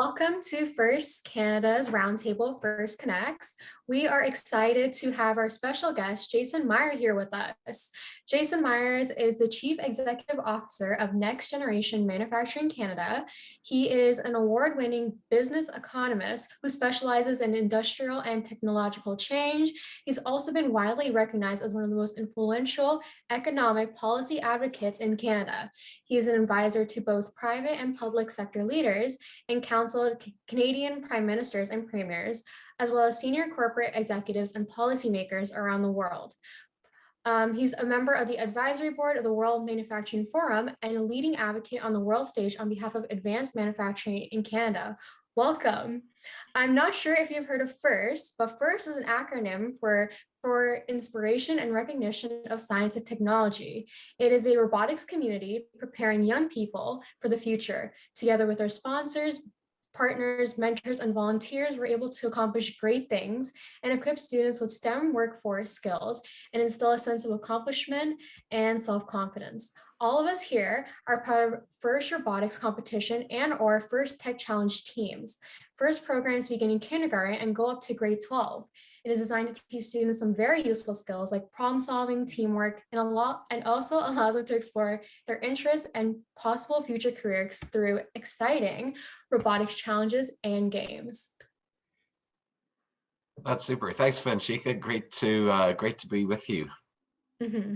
Welcome to First Canada's Roundtable First Connects. We are excited to have our special guest, Jayson Myers, here with us. Jayson Myers is the Chief Executive Officer of Next Generation Manufacturing Canada. He is an award-winning business economist who specializes in industrial and technological change. He's also been widely recognized as one of the most influential economic policy advocates in Canada. He is an advisor to both private and public sector leaders and counseled Canadian prime ministers and premiers, as well as senior corporate executives and policymakers around the world. He's a member of the advisory board of the World Manufacturing Forum and a leading advocate on the world stage on behalf of advanced manufacturing in Canada. Welcome. I'm not sure if you've heard of FIRST, but FIRST is an acronym for Inspiration and Recognition of Science and Technology. It is a robotics community preparing young people for the future. Together with our sponsors, partners, mentors, and volunteers, we're able to accomplish great things and equip students with STEM workforce skills and instill a sense of accomplishment and self-confidence. All of us here are part of FIRST Robotics Competition and/or FIRST Tech Challenge teams. FIRST programs begin in kindergarten and go up to grade 12. It is designed to teach students some very useful skills like problem solving, teamwork, and also allows them to explore their interests and possible future careers through exciting robotics challenges and games. That's super. Thanks, Vanshika. Great to be with you. Mm-hmm.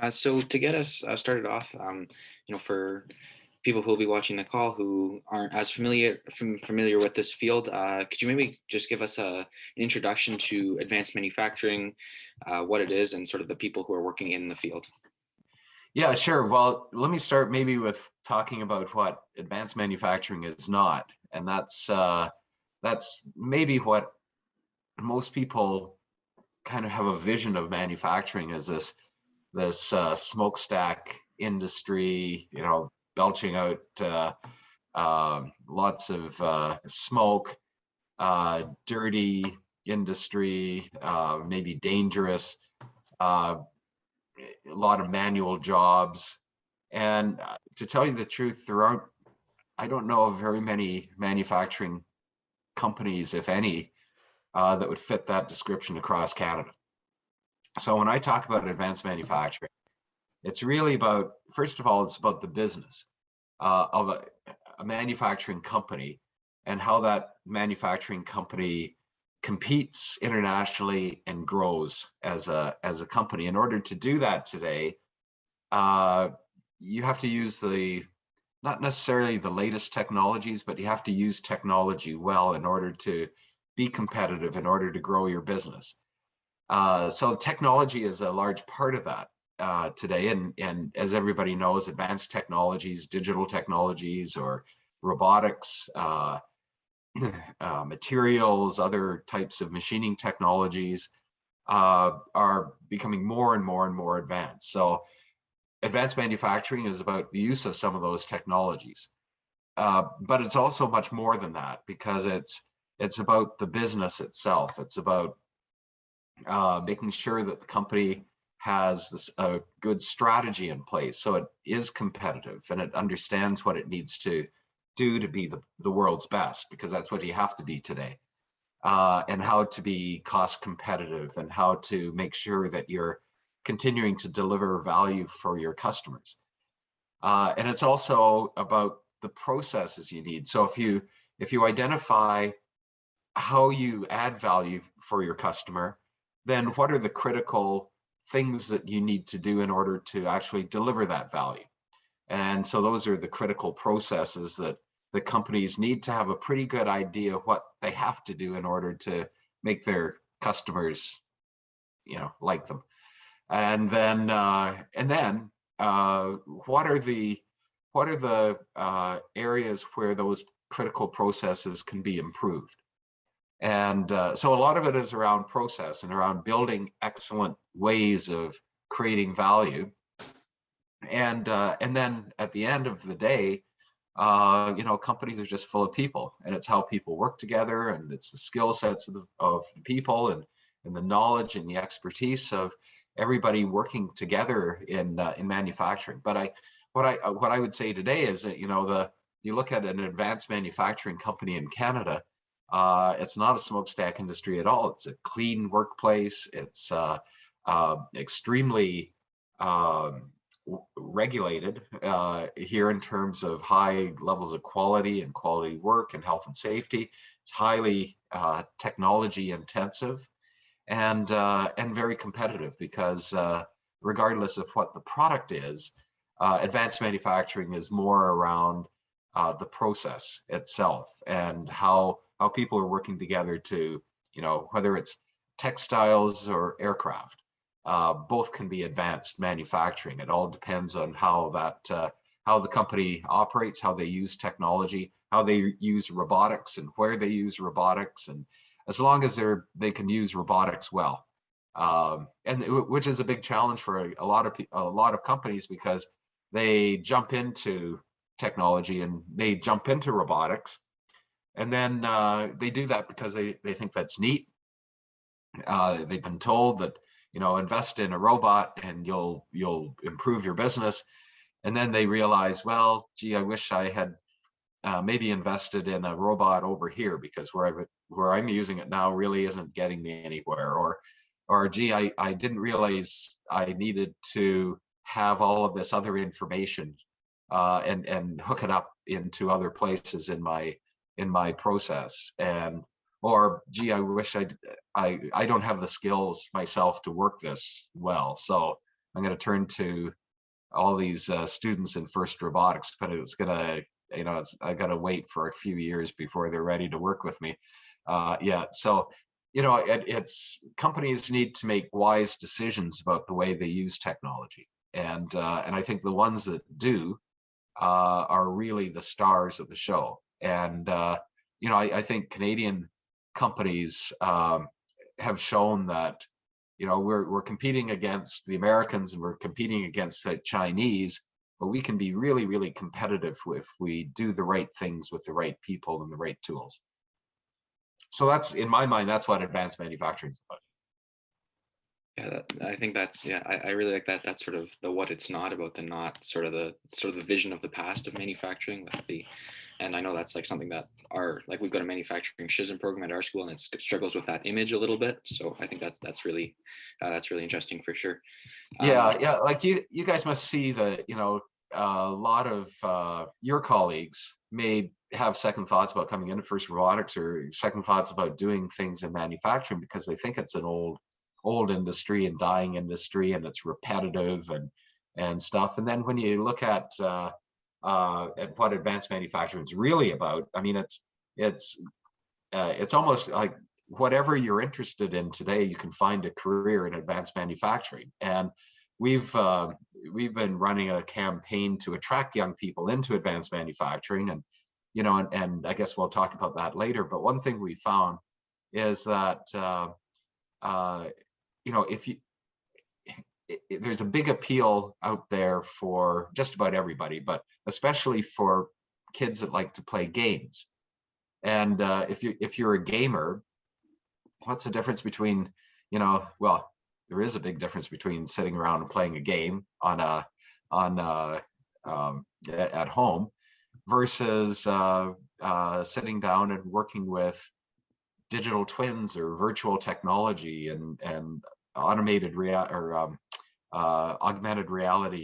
So to get us started off, for people who will be watching the call who aren't as familiar with this field, could you maybe just give us an introduction to advanced manufacturing, what it is, and sort of the people who are working in the field? Yeah, sure. Well, let me start maybe with talking about what advanced manufacturing is not, and that's maybe what most people kind of have a vision of manufacturing as this smokestack industry, belching out lots of smoke, dirty industry, maybe dangerous, a lot of manual jobs. And to tell you the truth, I don't know of very many manufacturing companies, if any, that would fit that description across Canada. So when I talk about advanced manufacturing, it's really about, first of all, it's about the business of a manufacturing company and how that manufacturing company competes internationally and grows as a company. In order to do that today, you have to use not necessarily the latest technologies, but you have to use technology well in order to be competitive, in order to grow your business. So technology is a large part of that today, and as everybody knows, advanced technologies, digital technologies, or robotics, materials, other types of machining technologies are becoming more and more and more advanced. So advanced manufacturing is about the use of some of those technologies, but it's also much more than that, because it's about the business itself. It's about making sure that the company has a good strategy in place, so it is competitive and it understands what it needs to do to be the world's best, because that's what you have to be today, and how to be cost competitive and how to make sure that you're continuing to deliver value for your customers. And it's also about the processes you need. So if you identify how you add value for your customer, then what are the critical things that you need to do in order to actually deliver that value? And so those are the critical processes that the companies need to have a pretty good idea what they have to do in order to make their customers, like them. And then what are the areas where those critical processes can be improved? And so a lot of it is around process and around building excellent ways of creating value. And then at the end of the day, companies are just full of people, and it's how people work together, and it's the skill sets of the people, and the knowledge and the expertise of everybody working together in manufacturing. But what I would say today is that you look at an advanced manufacturing company in Canada, it's not a smokestack industry at all. It's a clean workplace. It's extremely regulated here in terms of high levels of quality and quality work and health and safety. It's highly technology intensive and very competitive because regardless of what the product is, advanced manufacturing is more around the process itself and how people are working together to, whether it's textiles or aircraft, both can be advanced manufacturing. It all depends on how the company operates, how they use technology, how they use robotics, and where they use robotics, and as long as they can use robotics well, and which is a big challenge for a lot of companies because they jump into technology and they jump into robotics, and then they do that because they think that's neat. They've been told that, invest in a robot and you'll improve your business, and then they realize, well, gee, I wish I had maybe invested in a robot over here because where I'm using it now really isn't getting me anywhere, or gee, I didn't realize I needed to have all of this other information and hook it up into other places in my process, or gee, I wish I don't have the skills myself to work this well, so I'm going to turn to all these students in FIRST Robotics, but it's going to, I got to wait for a few years before they're ready to work with me. Yeah, so it's companies need to make wise decisions about the way they use technology, and I think the ones that do are really the stars of the show. And I think Canadian companies have shown that we're competing against the Americans and we're competing against the Chinese, but we can be really, really competitive if we do the right things with the right people and the right tools. So that's, in my mind, that's what advanced manufacturing is about. Yeah, I think that's, yeah, I really like that. That's sort of the what it's not about, the not sort of the vision of the past of manufacturing with the, and I know that's like something that we've got a manufacturing schism program at our school, and it struggles with that image a little bit. So I think that's really interesting for sure. Yeah, like you guys must see that, a lot of your colleagues may have second thoughts about coming into FIRST Robotics or second thoughts about doing things in manufacturing because they think it's an old industry and dying industry and it's repetitive and stuff. And then when you look at what advanced manufacturing is really about, I mean, it's almost like whatever you're interested in today, you can find a career in advanced manufacturing. And we've been running a campaign to attract young people into advanced manufacturing, and and I guess we'll talk about that later. But one thing we found is that there's a big appeal out there for just about everybody, but especially for kids that like to play games. And if you're a gamer, what's the difference between, well, there is a big difference between sitting around and playing a game at home versus sitting down and working with digital twins or virtual technology and augmented reality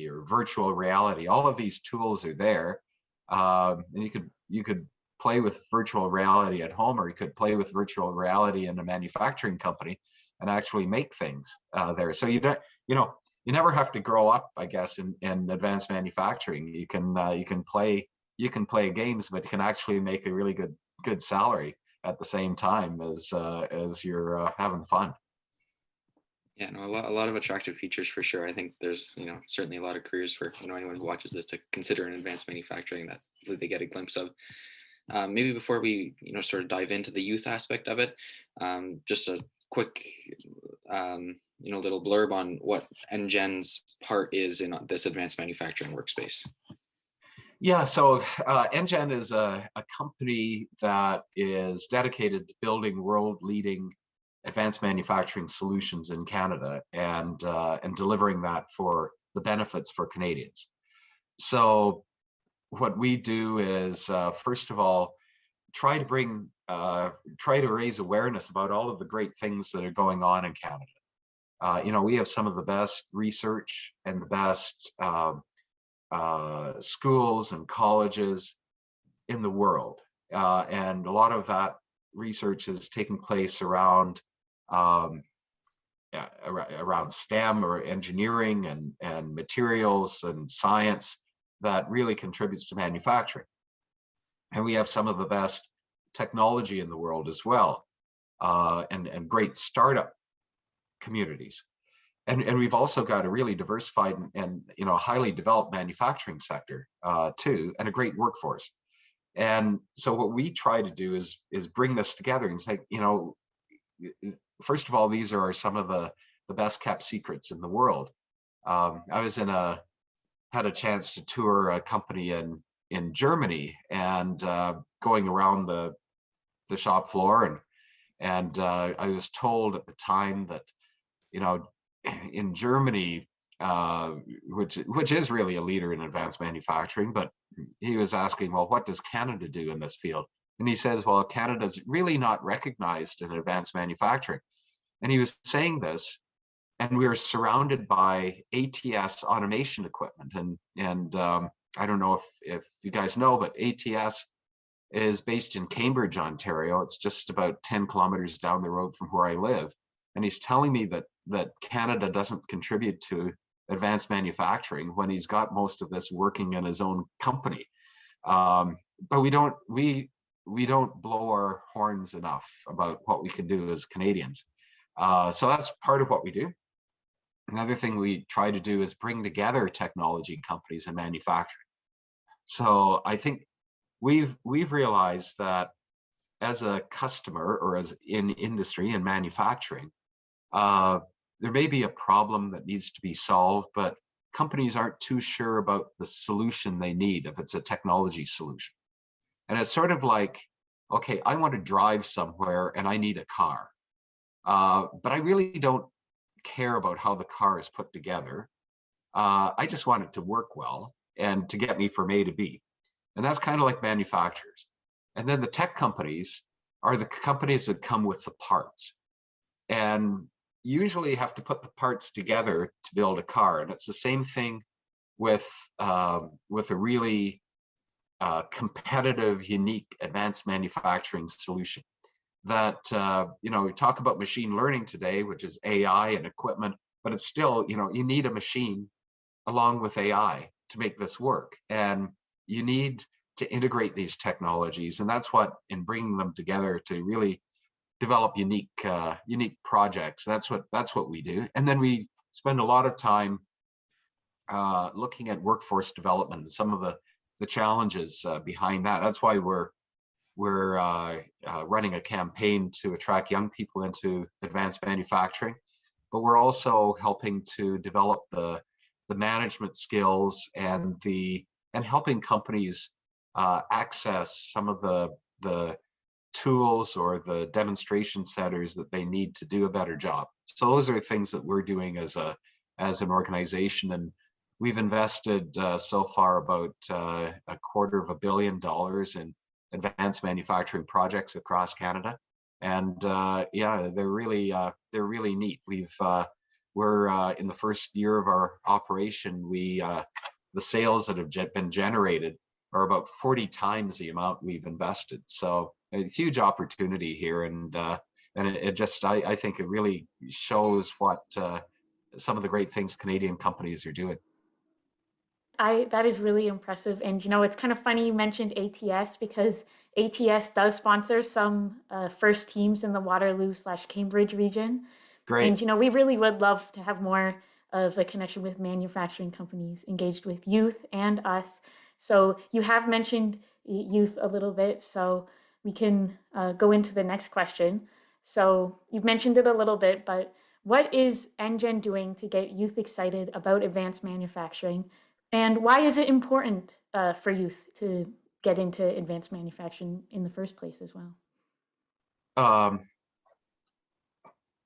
or virtual reality. All of these tools are there, and you could play with virtual reality at home, or you could play with virtual reality in a manufacturing company and actually make things there. So you never have to grow up, I guess, in advanced manufacturing. You can play games, but you can actually make a really good salary at the same time as you're having fun. Yeah, no, a lot of attractive features for sure. I think there's, certainly a lot of careers for, anyone who watches this to consider in advanced manufacturing that hopefully they get a glimpse of. Maybe before we, sort of dive into the youth aspect of it, just a quick, little blurb on what NGen's part is in this advanced manufacturing workspace. Yeah, so NGen is a company that is dedicated to building world-leading advanced manufacturing solutions in Canada and delivering that for the benefits for Canadians. So what we do is, first of all, try to raise awareness about all of the great things that are going on in Canada. We have some of the best research and the best schools and colleges in the world. And a lot of that research is taking place around around STEM or engineering and materials and science that really contributes to manufacturing. And we have some of the best technology in the world as well, and great startup communities. And we've also got a really diversified and highly developed manufacturing sector too, and a great workforce. And so what we try to do is bring this together and say, first of all, these are some of the best kept secrets in the world. I was had a chance to tour a company in Germany, and going around the shop floor, and I was told at the time that in Germany, which is really a leader in advanced manufacturing, but he was asking, well, what does Canada do in this field? And he says, well, Canada's really not recognized in advanced manufacturing. And he was saying this, and we are surrounded by ATS automation equipment. And I don't know if you guys know, but ATS is based in Cambridge, Ontario. It's just about 10 kilometers down the road from where I live. And he's telling me that Canada doesn't contribute to advanced manufacturing when he's got most of this working in his own company. But we don't blow our horns enough about what we can do as Canadians. So that's part of what we do. Another thing we try to do is bring together technology companies and manufacturing. So I think we've realized that as a customer, or as in industry and manufacturing, there may be a problem that needs to be solved, but companies aren't too sure about the solution they need if it's a technology solution. And it's sort of like, okay, I want to drive somewhere and I need a car, but I really don't care about how the car is put together. I just want it to work well and to get me from A to B. And that's kind of like manufacturers. And then the tech companies are the companies that come with the parts, and usually have to put the parts together to build a car. And it's the same thing with a really competitive, unique, advanced manufacturing solution. That we talk about machine learning today, which is AI and equipment, but it's still, you need a machine along with AI to make this work, and you need to integrate these technologies. And that's what, in bringing them together to really develop unique projects, that's what we do. And then we spend a lot of time looking at workforce development and some of the challenges behind that. That's why we're running a campaign to attract young people into advanced manufacturing, but we're also helping to develop the management skills and helping companies access some of the tools or the demonstration centers that they need to do a better job. So those are things that we're doing as an organization, and we've invested so far about $250 million in advanced manufacturing projects across Canada. And yeah, they're really neat. We're in the first year of our operation, the sales that have been generated are about 40 times the amount we've invested. So a huge opportunity here, and it just, I think it really shows what some of the great things Canadian companies are doing. That is really impressive. And it's kind of funny you mentioned ATS, because ATS does sponsor some first teams in the Waterloo/Cambridge region. Great. And we really would love to have more of a connection with manufacturing companies engaged with youth and us. So you have mentioned youth a little bit, so we can go into the next question. So you've mentioned it a little bit, but what is NGen doing to get youth excited about advanced manufacturing? And why is it important for youth to get into advanced manufacturing in the first place as well?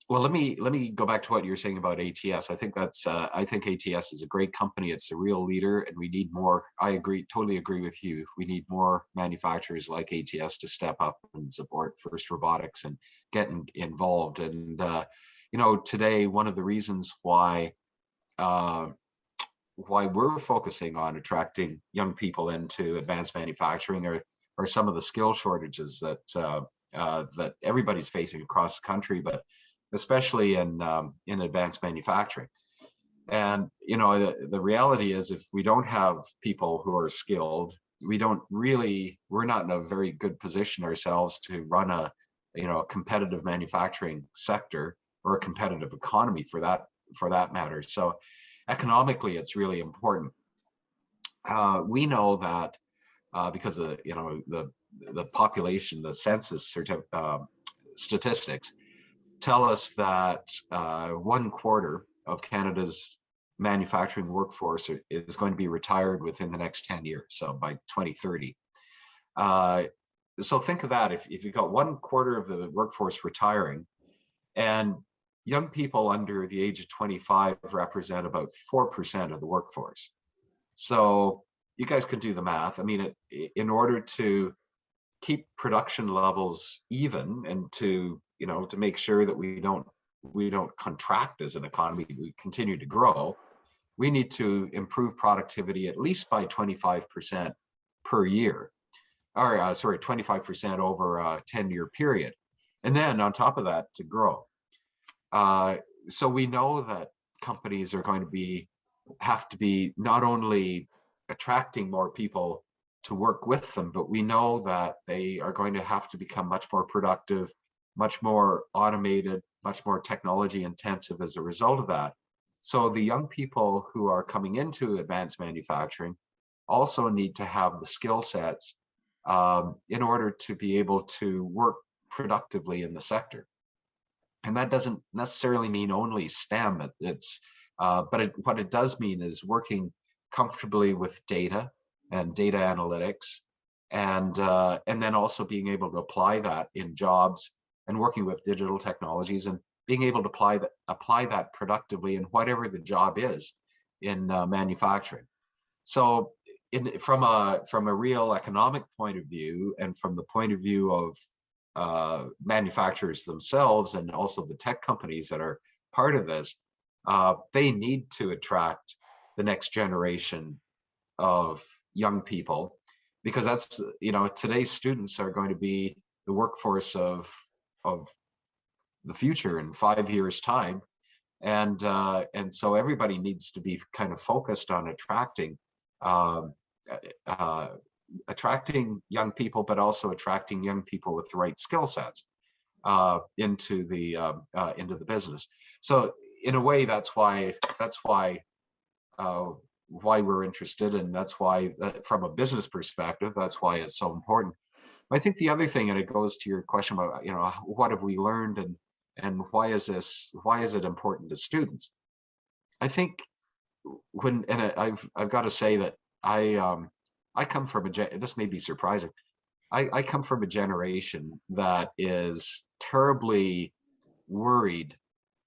Well, let me go back to what you're saying about ATS. I think that's I think ATS is a great company. It's a real leader, and we need more. I agree, totally agree with you. We need more manufacturers like ATS to step up and support FIRST Robotics and get involved. And today one of the reasons uh, why we're focusing on attracting young people into advanced manufacturing are some of the skill shortages that everybody's facing across the country, but especially in advanced manufacturing. And the reality is, if we don't have people who are skilled, we're not in a very good position ourselves to run a competitive manufacturing sector, or a competitive economy for that matter. So economically, it's really important. We know that because of the population, the census statistics tell us that 1/4 of Canada's manufacturing workforce is going to be retired within the next 10 years, so by 2030. Uh, so think of that. If you've got 1/4 of the workforce retiring, and young people under the age of 25 represent about 4% of the workforce. So you guys can do the math. I mean, in order to keep production levels even, and to make sure that we don't contract as an economy, we continue to grow, we need to improve productivity at least by 25% per year, or 25% over a 10-year period, and then on top of that to grow. So we know that companies are going to have to be not only attracting more people to work with them, but we know that they are going to have to become much more productive, much more automated, much more technology intensive as a result of that. So the young people who are coming into advanced manufacturing also need to have the skill sets in order to be able to work productively in the sector. And that doesn't necessarily mean only STEM. What it does mean is working comfortably with data and data analytics, and then also being able to apply that in jobs, and working with digital technologies, and being able to apply that productively in whatever the job is in manufacturing. So from a real economic point of view, and from the point of view of manufacturers themselves, and also the tech companies that are part of this, they need to attract the next generation of young people, because that's today's students are going to be the workforce of the future in 5 years' time, and so everybody needs to be kind of focused on um, uh, attracting young people, but also attracting young people with the right skill sets into the business. So in a way, why we're interested, and that's why, from a business perspective, that's why it's so important. I think the other thing, and it goes to your question about what have we learned, and why is it important to students? I think I've got to say that I come from this may be surprising. I come from a generation that is terribly worried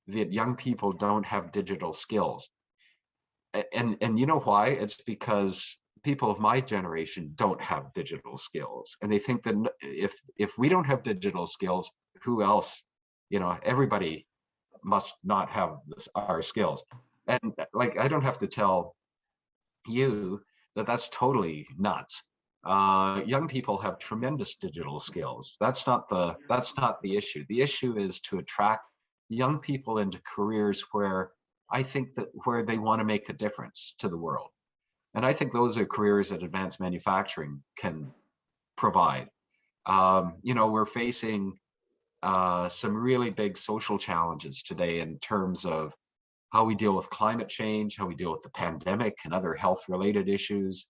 that young people don't have digital skills. And you know why? It's because people of my generation don't have digital skills, and they think that if we don't have digital skills, who else? Everybody must not have our skills. And like, I don't have to tell you that that's totally nuts. Young people have tremendous digital skills. That's not the issue. The issue is to attract young people into careers where they want to make a difference to the world. And I think those are careers that advanced manufacturing can provide. We're facing some really big social challenges today in terms of how we deal with climate change, how we deal with the pandemic and other health-related issues,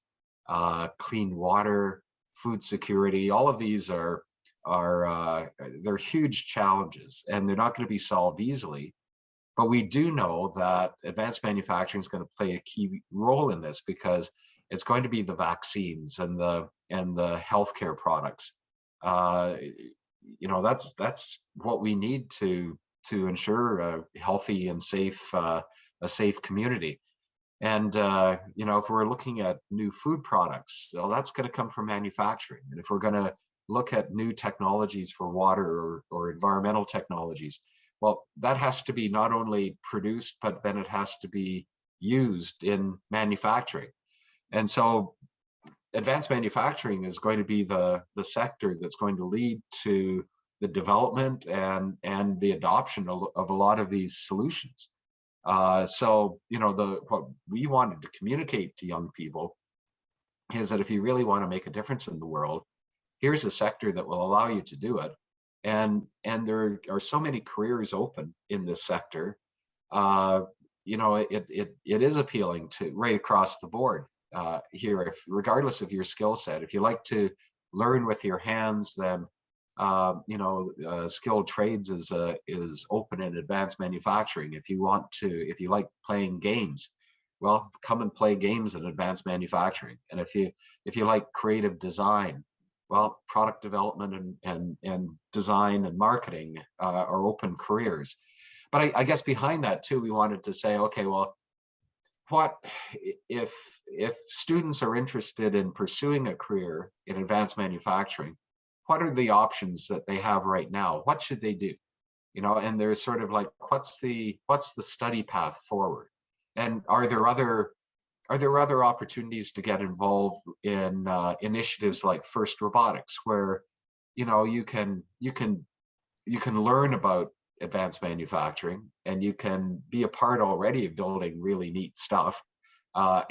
clean water, food security. All of these they're huge challenges, and they're not going to be solved easily. But we do know that advanced manufacturing is going to play a key role in this, because it's going to be the vaccines and the healthcare products. That's what we need to to ensure a healthy and a safe community. And if we're looking at new food products, well, that's going to come from manufacturing. And if we're going to look at new technologies for water or environmental technologies, well, that has to be not only produced, but then it has to be used in manufacturing. And so advanced manufacturing is going to be the sector that's going to lead to the development and the adoption of a lot of these solutions. So, what we wanted to communicate to young people is that if you really want to make a difference in the world, here's a sector that will allow you to do it. And there are so many careers open in this sector. It is appealing to right across the board here, regardless of your skill set. If you like to learn with your hands, then skilled trades is open in advanced manufacturing. If you like playing games, well, come and play games in advanced manufacturing. And if you like creative design, well, product development and design and marketing are open careers. But I guess behind that too, we wanted to say, okay, well, what if students are interested in pursuing a career in advanced manufacturing? What are the options that they have right now? What should they do? And there's sort of like, what's the study path forward? And are there other opportunities to get involved in initiatives like FIRST Robotics, where you can learn about advanced manufacturing, and you can be a part already of building really neat stuff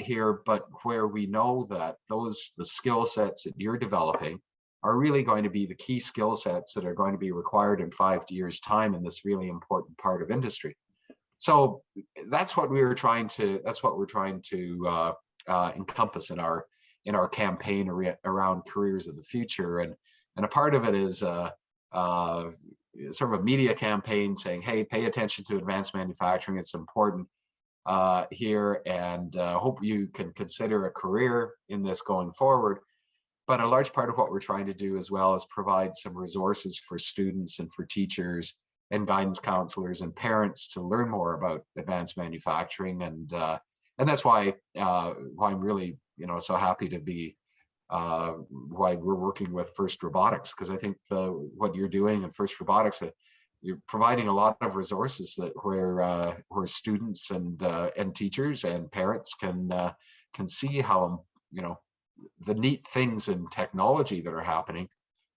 here, but where we know that the skill sets that you're developing are really going to be the key skill sets that are going to be required in 5 years' time in this really important part of industry. So that's what we're trying to encompass in our campaign around careers of the future, and a part of it is sort of a media campaign saying, hey, pay attention to advanced manufacturing, it's important here, and hope you can consider a career in this going forward. But a large part of what we're trying to do as well is provide some resources for students and for teachers and guidance counselors and parents to learn more about advanced manufacturing, and that's why I'm really so happy to be why we're working with FIRST Robotics, because I think what you're doing in FIRST Robotics, you're providing a lot of resources where students and teachers and parents can see how the neat things in technology that are happening.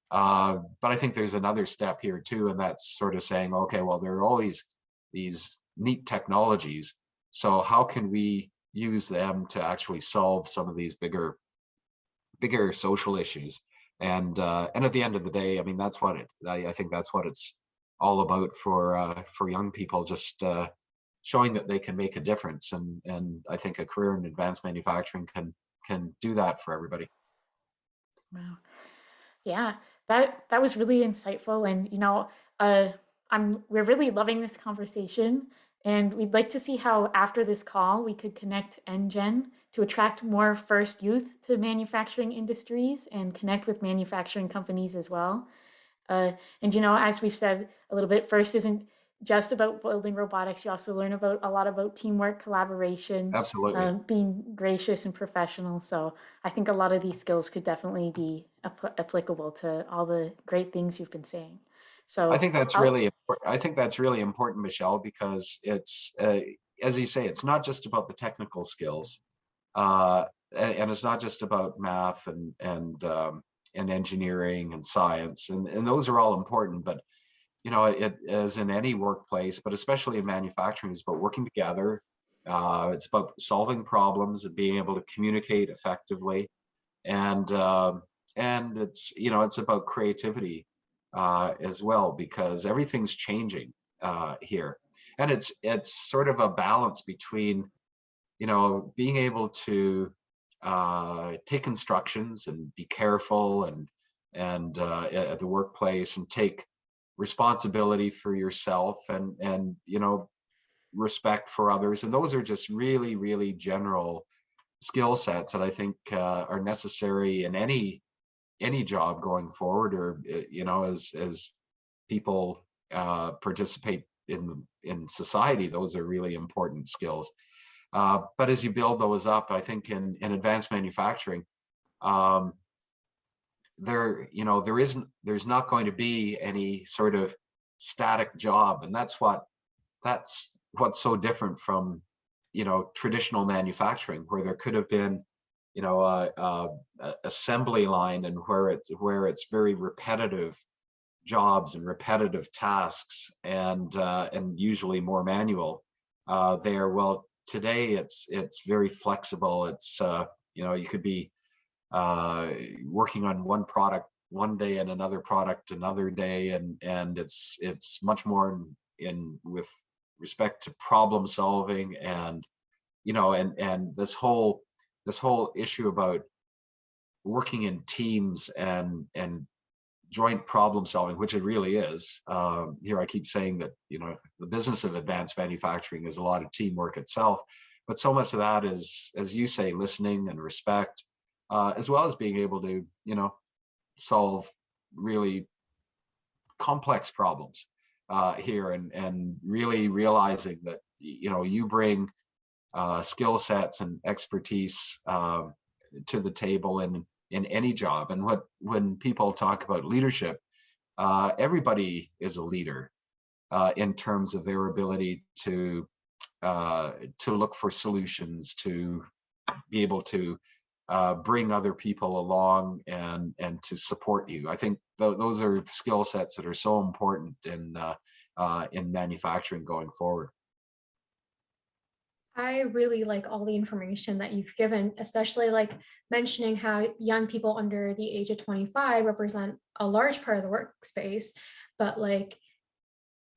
But I think there's another step here too, and that's sort of saying, okay, well, there are all these neat technologies, so how can we use them to actually solve some of these bigger social issues? And at the end of the day, I mean, I think that's what it's all about for young people, just showing that they can make a difference, and I think a career in advanced manufacturing can do that for everybody. Wow. Yeah, that was really insightful, and we're really loving this conversation, and we'd like to see how after this call we could connect NGen to attract more FIRST youth to manufacturing industries and connect with manufacturing companies as well. And as we've said a little bit, FIRST isn't just about building robotics. You also learn a lot about teamwork, collaboration, Absolutely. being gracious and professional. So I think a lot of these skills could definitely be applicable to all the great things you've been saying. So I think that's really important. I think that's really important, Michelle, because it's as you say, it's not just about the technical skills, and it's not just about math and engineering and science, and those are all important. But it, as in any workplace, but especially in manufacturing, is about working together. It's about solving problems and being able to communicate effectively, and it's about creativity as well, because everything's changing here, and it's sort of a balance between being able to take instructions and be careful and at the workplace, and take responsibility for yourself, and respect for others. And those are just really, really general skill sets that I think are necessary in any job going forward, or as people participate in society, those are really important skills. But as you build those up, I think in advanced manufacturing, there's not going to be any sort of static job, and that's what's so different from traditional manufacturing, where there could have been a assembly line, and where it's very repetitive jobs and repetitive tasks, and usually more manual there. Well, today it's very flexible. It's you could be working on one product one day and another product another day, and it's much more in with respect to problem solving, and and this whole issue about working in teams and joint problem solving, which it really is. Here I keep saying that the business of advanced manufacturing is a lot of teamwork itself, but so much of that is, as you say, listening and respect, as well as being able to solve really complex problems here, and really realizing that you bring skill sets and expertise to the table in any job. And when people talk about leadership, everybody is a leader in terms of their ability to look for solutions, to be able to bring other people along, and to support you. I think those are skill sets that are so important in manufacturing going forward. I really like all the information that you've given, especially like mentioning how young people under the age of 25 represent a large part of the workspace, but like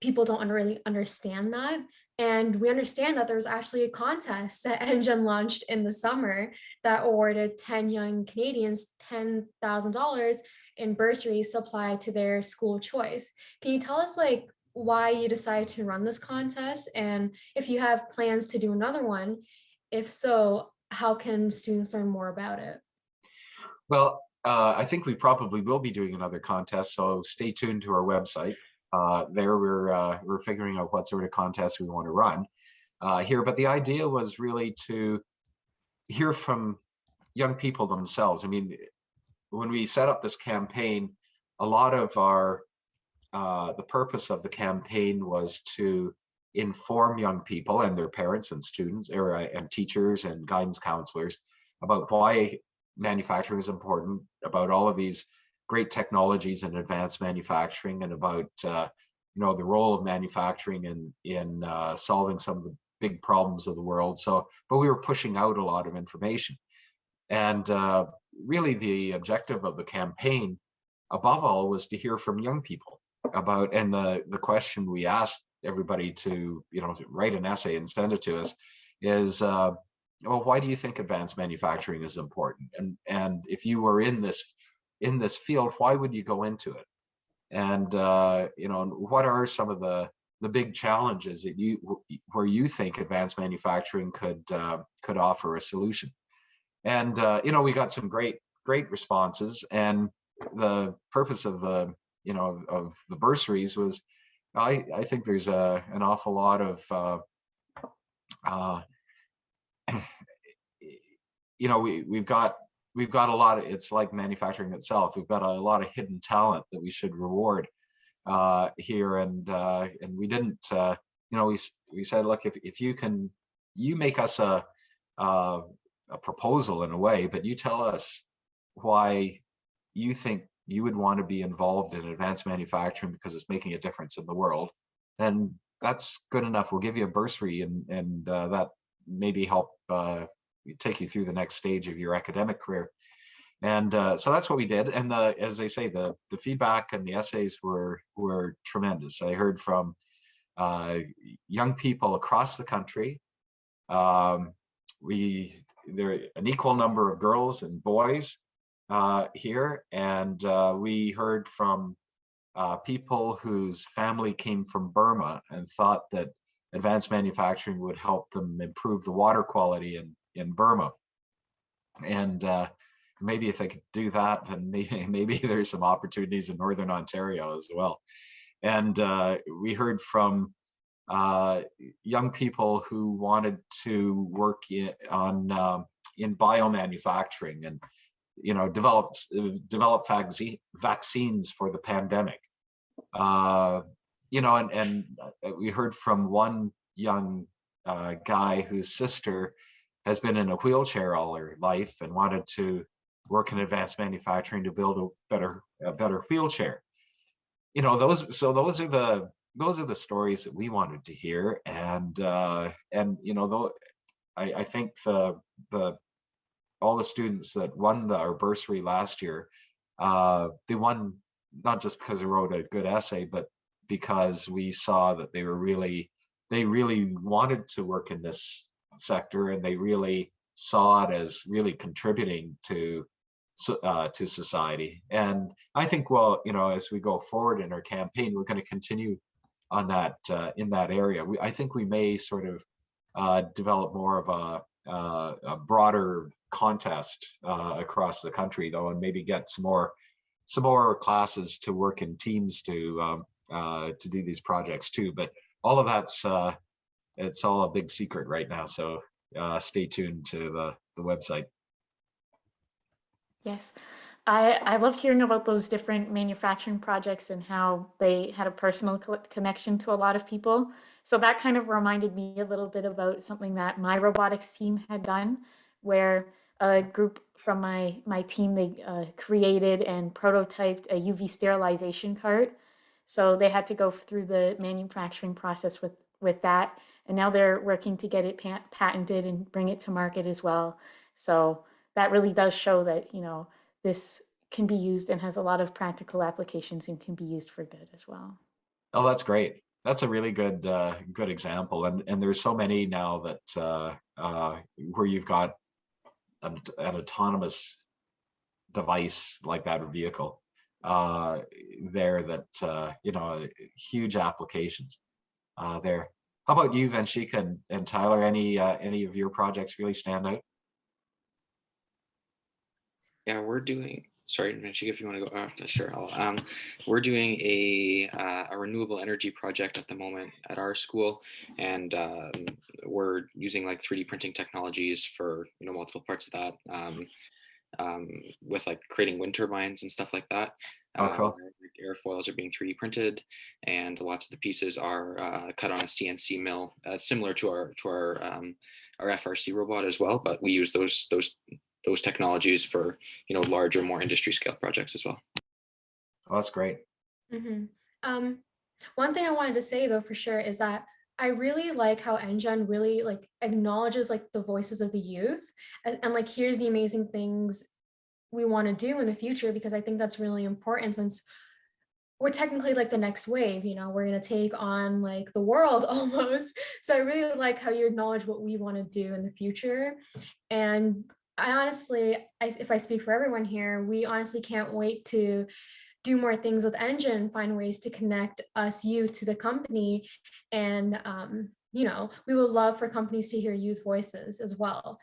people don't really understand that. And we understand that there was actually a contest that NGen launched in the summer that awarded 10 young Canadians $10,000 in bursaries to apply to their school choice. Can you tell us like why you decided to run this contest, and if you have plans to do another one? If so, how can students learn more about it? Well, I think we probably will be doing another contest, so stay tuned to our website. There we're figuring out what sort of contest we want to run here, but the idea was really to hear from young people themselves. I mean, when we set up this campaign, a lot of the purpose of the campaign was to inform young people and their parents and students, and teachers and guidance counselors about why manufacturing is important, about all of these great technologies in advanced manufacturing, and about the role of manufacturing in solving some of the big problems of the world. So, but we were pushing out a lot of information, and really the objective of the campaign, above all, was to hear from young people about, and the question we asked everybody to write an essay and send it to us is, well, why do you think advanced manufacturing is important? And if you were in this field, why would you go into it? And what are some of the big challenges that where you think advanced manufacturing could offer a solution? And we got some great responses, and the purpose of the of the bursaries was, I think there's an awful lot of we've got a lot of, it's like manufacturing itself, we've got a lot of hidden talent that we should reward here, and we didn't we said, look, if you make us a proposal in a way, but you tell us why you think you would want to be involved in advanced manufacturing because it's making a difference in the world, then that's good enough. We'll give you a bursary, and that maybe help take you through the next stage of your academic career. And so that's what we did. And as I say, the feedback and the essays were tremendous. I heard from young people across the country. There are an equal number of girls and boys here, and we heard from people whose family came from Burma and thought that advanced manufacturing would help them improve the water quality in Burma. And maybe if they could do that, then maybe there's some opportunities in Northern Ontario as well. And we heard from young people who wanted to work in biomanufacturing and develop vaccines for the pandemic. And we heard from one young guy whose sister has been in a wheelchair all her life and wanted to work in advanced manufacturing to build a better wheelchair. Those are the stories that we wanted to hear, and though I think all the students that won our bursary last year, they won not just because they wrote a good essay, but because we saw that they really wanted to work in this sector, and they really saw it as really contributing to society. And I think, as we go forward in our campaign, we're going to continue on that in that area. I think we may sort of develop more of a broader contest across the country, though, and maybe get some more classes to work in teams to do these projects too. But all of that's it's all a big secret right now. So stay tuned to the website. Yes. I loved hearing about those different manufacturing projects and how they had a personal connection to a lot of people. So that kind of reminded me a little bit about something that my robotics team had done, where a group from my team, they created and prototyped a UV sterilization cart. So they had to go through the manufacturing process with that. And now they're working to get it patented and bring it to market as well. So that really does show that, this can be used and has a lot of practical applications and can be used for good as well. Oh, that's great. That's a really good example. And there's so many now that where you've got an autonomous device like that, or vehicle there that huge applications there. How about you, Vanshika and Tyler? Any of your projects really stand out? Yeah, we're doing. Sorry, Vanshika, if you want to go. Sure. We're doing a renewable energy project at the moment at our school, and we're using like 3D printing technologies for multiple parts of that. With like creating wind turbines and stuff like that. Oh, cool. Airfoils are being 3D printed, and lots of the pieces are cut on a CNC mill, similar to our FRC robot as well. But we use those technologies for larger, more industry scale projects as well. Oh, that's great. Mm-hmm. One thing I wanted to say though, for sure, is that I really like how NGen really like acknowledges like the voices of the youth and like here's the amazing things we want to do in the future, because I think that's really important, since we're technically like the next wave, we're going to take on like the world almost. So I really like how you acknowledge what we want to do in the future. And I honestly, if I speak for everyone here, we honestly can't wait to do more things with NGen, find ways to connect us youth to the company. And, we would love for companies to hear youth voices as well.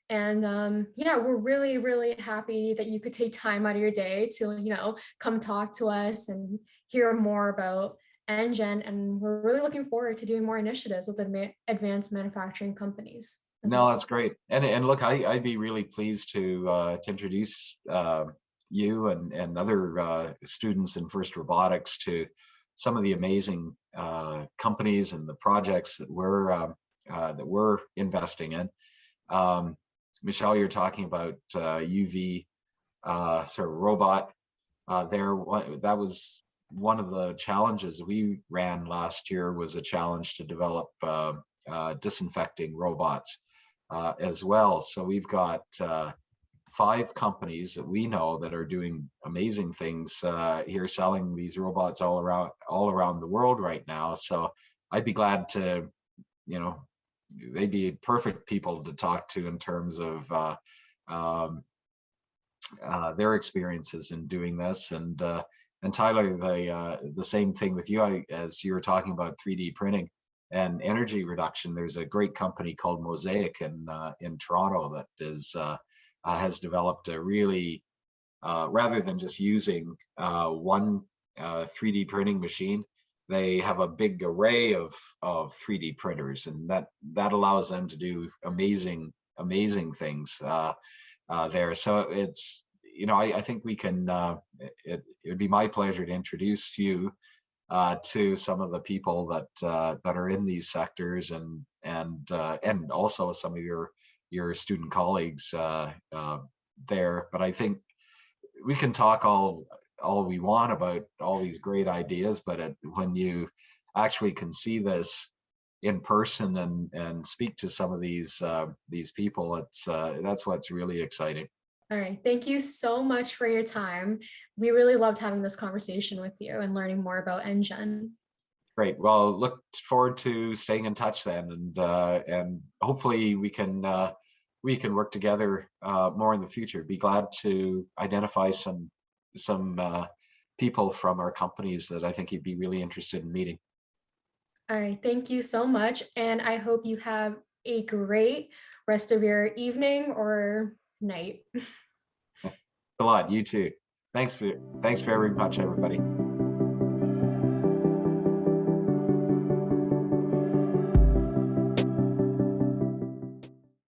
And we're really, really happy that you could take time out of your day to, come talk to us and hear more about NGen. And we're really looking forward to doing more initiatives with advanced manufacturing companies. No, that's great. And look, I'd be really pleased to introduce you and other students in FIRST Robotics to some of the amazing companies and the projects that we're investing in. Michelle, you're talking about UV sort of robot there. That was one of the challenges we ran last year, was a challenge to develop disinfecting robots as well. So we've got 5 companies that we know that are doing amazing things here, selling these robots all around the world right now. So I'd be glad to, they'd be perfect people to talk to in terms of their experiences in doing this. And Tyler, the same thing with you, as you were talking about 3D printing and energy reduction. There's a great company called Mosaic in Toronto that has developed a really, rather than just using one 3D printing machine, they have a big array of 3D printers, and that allows them to do amazing things there. So it's, I think we can. It would be my pleasure to introduce you to some of the people that are in these sectors, and also some of your student colleagues there. But I think we can talk all we want about all these great ideas, but when you actually can see this in person and speak to some of these people, that's what's really exciting. All right. Thank you so much for your time. We really loved having this conversation with you and learning more about NGen. Great. Well, look forward to staying in touch then, and hopefully we can work together more in the future. Be glad to identify some people from our companies that I think you'd be really interested in meeting. All right. Thank you so much. And I hope you have a great rest of your evening or night. A lot. You too. Thanks very much, everybody.